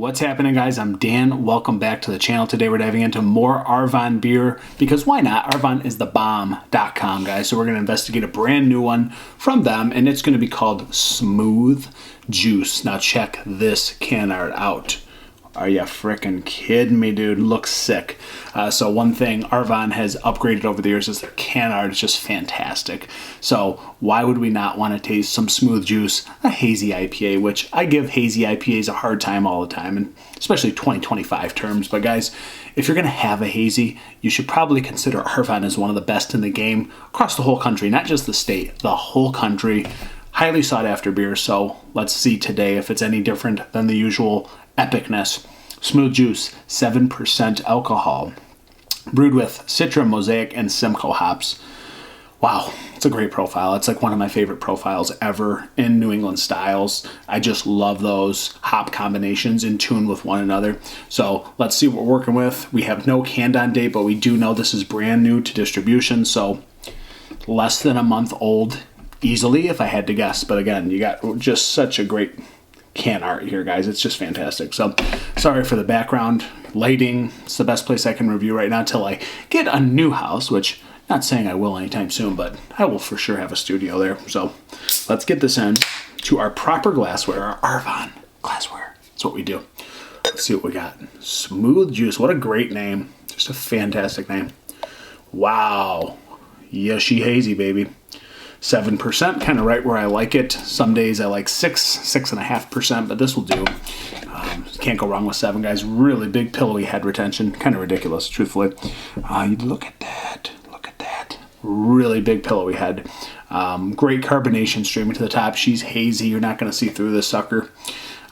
What's happening, guys? I'm Dan. Welcome back to the channel. Today we're diving into more Arvon beer because why not? Arvon is the bomb.com, guys. So we're going to investigate a brand new one from them, and it's going to be called Smooth Juice. Now check this can art out. Are you freaking kidding me, dude? Looks sick. So one thing Arvon has upgraded over the years is their can art is just fantastic. So why would we not want to taste some Smooth Juice, a hazy IPA, which I give hazy IPAs a hard time all the time, and especially 2025 terms. But guys, if you're going to have a hazy, you should probably consider Arvon as one of the best in the game across the whole country, not just the state, the whole country. Highly sought after beer. So let's see today if it's any different than the usual epicness. Smooth Juice, 7% alcohol, brewed with Citra, Mosaic, and Simcoe hops. Wow, it's a great profile. It's like one of my favorite profiles ever in New England styles. I just love those hop combinations in tune with one another. So let's see what we're working with. We have no canned on date, but we do know this is brand new to distribution, so less than a month old easily, if I had to guess. But again, you got just such a great can art here, guys. It's just fantastic. So sorry for the background lighting. It's the best place I can review right now till I get a new house, which not saying I will anytime soon, but I will for sure have a studio there. So let's get this in to our proper glassware, our Arvon glassware. That's what we do. Let's see what we got. Smooth Juice. What a great name. Just a fantastic name. Wow. Yeshy hazy, baby. 7%, kind of right where I like it. Some days I like 6.5%, but this will do. Can't go wrong with 7, guys. Really big pillowy head retention. Kind of ridiculous, truthfully. Look at that. Look at that. Really big pillowy head. Great carbonation streaming to the top. She's hazy. You're not going to see through this sucker.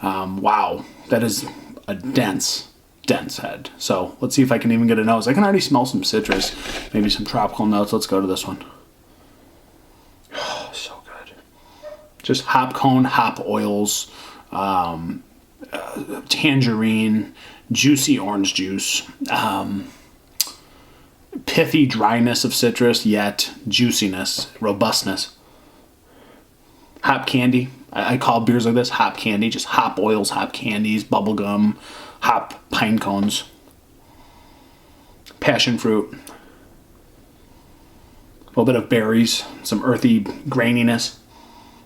Wow. That is a dense head. So let's see if I can even get a nose. I can already smell some citrus, maybe some tropical notes. Let's go to this one. So good. Just hop cone, hop oils, tangerine, juicy orange juice, pithy dryness of citrus, yet juiciness, robustness. Hop candy. I call beers like this hop candy. Just hop oils, hop candies, bubble gum, hop pine cones, passion fruit. A little bit of berries, some earthy graininess,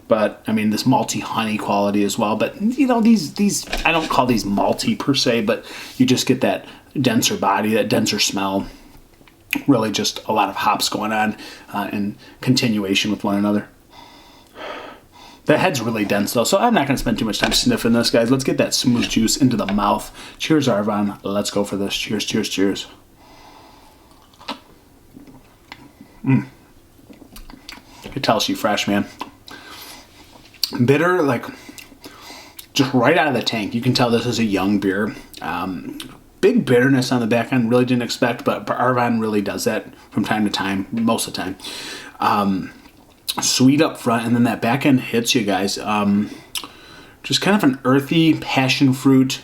but I mean this malty honey quality as well. But you know, these I don't call these malty per se, but you just get that denser body, that denser smell. Really, just a lot of hops going on in continuation with one another. The head's really dense though, so I'm not going to spend too much time sniffing this, guys. Let's get that Smooth Juice into the mouth. Cheers, Arvon. Let's go for this. Cheers, cheers, cheers. You can tell she's fresh, man. Bitter, like just right out of the tank. You can tell this is a young beer. Big bitterness on the back end. Really didn't expect, but Arvon really does that from time to time, most of the time. Sweet up front, and then that back end hits you guys. Just kind of an earthy passion fruit,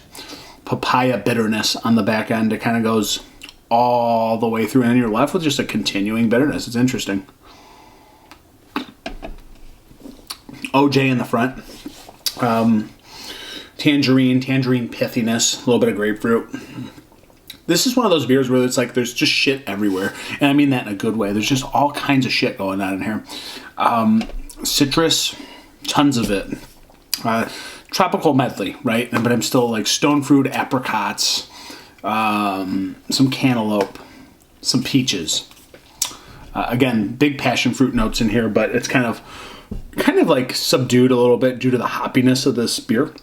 papaya bitterness on the back end. It kind of goes all the way through, and then you're left with just a continuing bitterness. It's interesting. OJ in the front. Tangerine pithiness, a little bit of grapefruit. This is one of those beers where it's like there's just shit everywhere, and I mean that in a good way. There's just all kinds of shit going on in here. Citrus, tons of it. Tropical medley, right? But I'm still like stone fruit, apricots, some cantaloupe, some peaches. Again, big passion fruit notes in here, but it's kind of like subdued a little bit due to the hoppiness of this beer.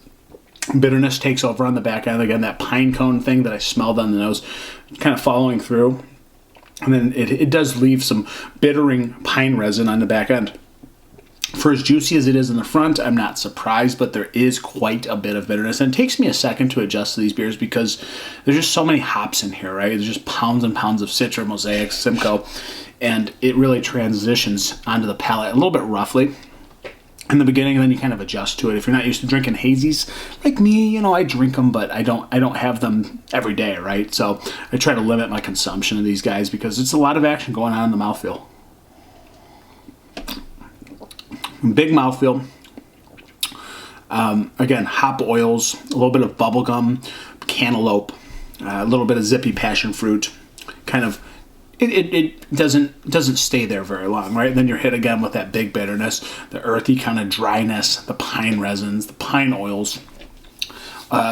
Bitterness takes over on the back end. Again, that pine cone thing that I smelled on the nose, kind of following through. And then it does leave some bittering pine resin on the back end. For as juicy as it is in the front, I'm not surprised, but there is quite a bit of bitterness. And it takes me a second to adjust to these beers because there's just so many hops in here, right? There's just pounds and pounds of Citra, Mosaic, Simcoe, and it really transitions onto the palate a little bit roughly in the beginning, and then you kind of adjust to it. If you're not used to drinking hazies, like me, you know, I drink them, but I don't have them every day, right? So I try to limit my consumption of these guys because it's a lot of action going on in the mouthfeel. Big mouthfeel. Again, hop oils, a little bit of bubblegum, cantaloupe, a little bit of zippy passion fruit. Kind of, it doesn't stay there very long, right? And then you're hit again with that big bitterness, the earthy kind of dryness, the pine resins, the pine oils.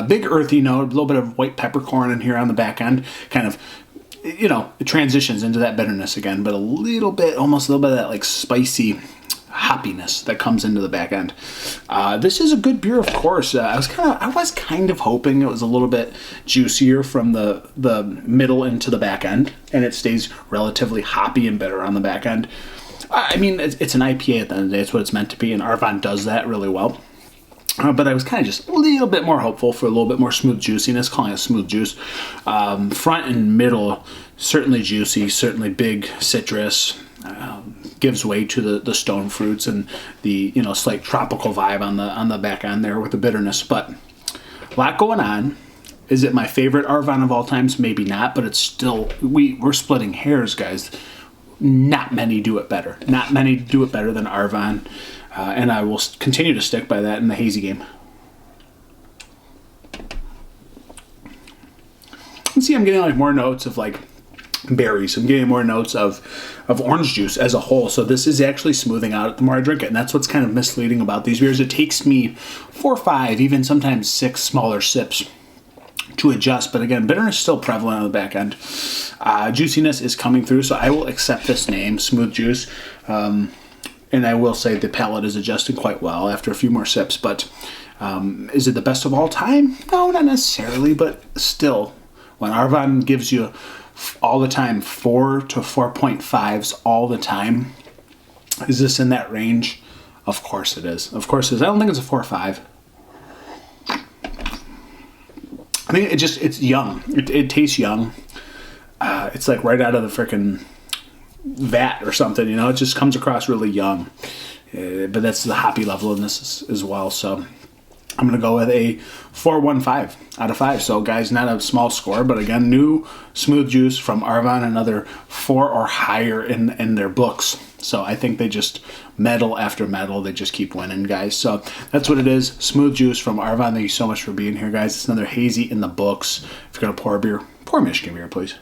Big earthy note, a little bit of white peppercorn in here on the back end. Kind of, it transitions into that bitterness again, but almost a little bit of that like spicy hoppiness that comes into the back end. This is a good beer, of course. I was kind of hoping it was a little bit juicier from the middle into the back end, and it stays relatively hoppy and bitter on the back end. I mean, it's an IPA at the end of the day. It's what it's meant to be, and Arvon does that really well. But I was kind of just a little bit more hopeful for a little bit more smooth juiciness, calling it smooth juice. Front and middle, certainly juicy, certainly big citrus. Gives way to the stone fruits and the slight tropical vibe on the back end there with the bitterness. But a lot going on. Is it my favorite Arvon of all times? Maybe not, but it's still we're splitting hairs, guys. Not many do it better. Not many do it better than Arvon, and I will continue to stick by that in the hazy game. And see, I'm getting like more notes of like berries. I'm getting more notes of orange juice as a whole. So this is actually smoothing out the more I drink it. And that's what's kind of misleading about these beers. It takes me 4 or 5, even sometimes 6 smaller sips to adjust. But again, bitterness is still prevalent on the back end. Juiciness is coming through. So I will accept this name, smooth juice. And I will say the palate is adjusting quite well after a few more sips. But is it the best of all time? No, not necessarily. But still, when Arvon gives you all the time 4 to 4.5s all the time, is this in that range? Of course it is. Of course it is. I don't think it's a 4 or 5. I think it's young. It tastes young. It's like right out of the frickin' vat or something, it just comes across really young. But that's the hoppy level in this as well. So I'm going to go with a 4.15 out of 5. So, guys, not a small score, but again, new smooth juice from Arvon, another 4 or higher in their books. So I think they just medal after medal. They just keep winning, guys. So that's what it is. Smooth juice from Arvon. Thank you so much for being here, guys. It's another hazy in the books. If you're going to pour a beer, pour a Michigan beer, please.